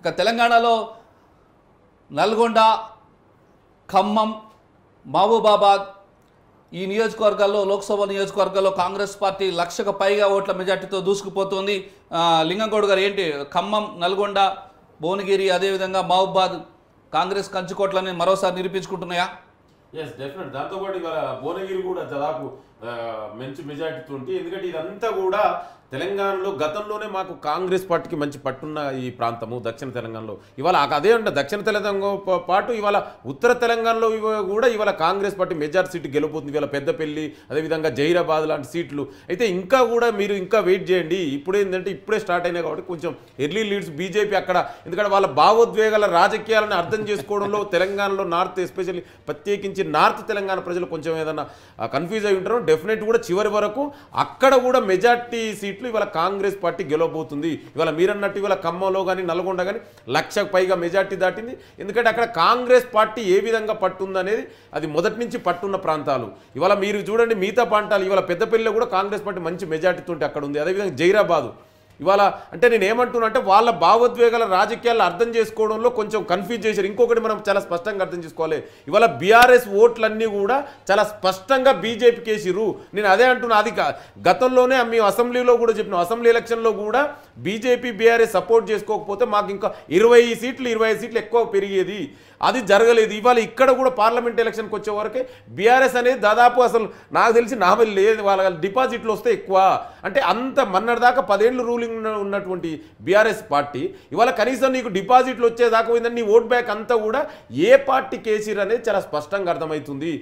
ఇక తెలంగాణలో నల్గొండ, ఖమ్మం, మహబూబాబాద్ ఈ నియోజకవర్గాల్లో, లోక్సభ నియోజకవర్గాల్లో కాంగ్రెస్ పార్టీ 1,00,000కు పైగా ఓట్ల మెజార్టీతో దూసుకుపోతుంది. లింగంగౌడ్ గారు, ఏంటి ఖమ్మం, నల్గొండ, భువనగిరి, అదేవిధంగా మహబూబాద్ కాంగ్రెస్ కంచుకోట్లని మరోసారి నిరూపించుకుంటున్నాయా? Yes, definite. దాంతోపాటు ఇవాళ భువనగిరి కూడా దాదాపు మంచి మెజార్టీతో ఉంది. ఎందుకంటే ఇదంతా కూడా తెలంగాణలో గతంలోనే మాకు కాంగ్రెస్ పార్టీకి మంచి పట్టున్న ఈ ప్రాంతము దక్షిణ తెలంగాణలో. ఇవాళ అదే అంటే దక్షిణ తెలంగాణతో పాటు ఇవాళ ఉత్తర తెలంగాణలో కూడా ఇవాళ కాంగ్రెస్ పార్టీ మెజార్టీ సీటు గెలుపుతుంది. ఇవాళ పెద్దపల్లి, అదేవిధంగా జైరాబాద్ లాంటి సీట్లు అయితే ఇంకా కూడా మీరు ఇంకా వెయిట్ చేయండి. ఇప్పుడే స్టార్ట్ అయినాయి కాబట్టి కొంచెం ఎర్లీ లీడ్స్ బీజేపీ అక్కడ. ఎందుకంటే వాళ్ళ భావోద్వేగాల రాజకీయాలను అర్థం చేసుకోవడంలో తెలంగాణలో నార్త్, ఎస్పెషల్లీ ప్రత్యేకించి నార్త్ తెలంగాణ ప్రజలు కొంచెం ఏదైనా కన్ఫ్యూజ్ అయి ఉంటారు. డెఫినెట్ కూడా చివరి వరకు అక్కడ కూడా మెజార్టీ సీట్లు ఇవాళ కాంగ్రెస్ పార్టీ గెలవబోతుంది. ఇవాళ మీరన్నట్టు ఇవాళ ఖమ్మంలో కానీ నల్గొండ కానీ 1,00,000కు పైగా మెజార్టీ దాటింది. ఎందుకంటే అక్కడ కాంగ్రెస్ పార్టీ ఏ విధంగా పట్టుందనేది అది మొదటి నుంచి పట్టున్న ప్రాంతాలు. ఇవాళ మీరు చూడండి మిగతా ప్రాంతాలు, ఇవాళ పెద్దపల్లిలో కూడా కాంగ్రెస్ పార్టీ మంచి మెజార్టీతో ఉంటే అక్కడ ఉంది. అదేవిధంగా జైరాబాదు ఇవాళ అంటే నేను ఏమంటున్నా అంటే వాళ్ళ భావోద్వేగాల రాజకీయాలను అర్థం చేసుకోవడంలో కొంచెం కన్ఫ్యూజ్ చేశారు. ఇంకొకటి మనం చాలా స్పష్టంగా అర్థం చేసుకోవాలి. ఇవాళ బీఆర్ఎస్ ఓట్లన్నీ కూడా చాలా స్పష్టంగా బీజేపీకి వేసిర్రు. నేను అదే అంటున్నా. అది గతంలోనే మేము అసెంబ్లీలో కూడా చెప్పినాం. అసెంబ్లీ ఎలక్షన్లో కూడా బీజేపీ బీఆర్ఎస్ సపోర్ట్ చేసుకోకపోతే మాకు ఇంకా 25 సీట్లు ఎక్కువ పెరిగేది. అది జరగలేదు. ఇవాళ ఇక్కడ కూడా పార్లమెంట్ ఎలక్షన్కి వచ్చే వరకే బీఆర్ఎస్ అనేది దాదాపు అసలు నాకు తెలిసి నావల్ లేదు. వాళ్ళ డిపాజిట్లు వస్తే ఎక్కువ అంటే అంత మన్నటిదాకా 10 ఏళ్ళు రూలింగ్ ఉన్నటువంటి బీఆర్ఎస్ పార్టీ ఇవాళ కనీసం నీకు డిపాజిట్లు వచ్చేదాకా పోయిందని నీ ఓట్ బ్యాక్ అంతా కూడా ఏ పార్టీ కేసీఆర్ అనేది చాలా స్పష్టంగా అర్థమవుతుంది.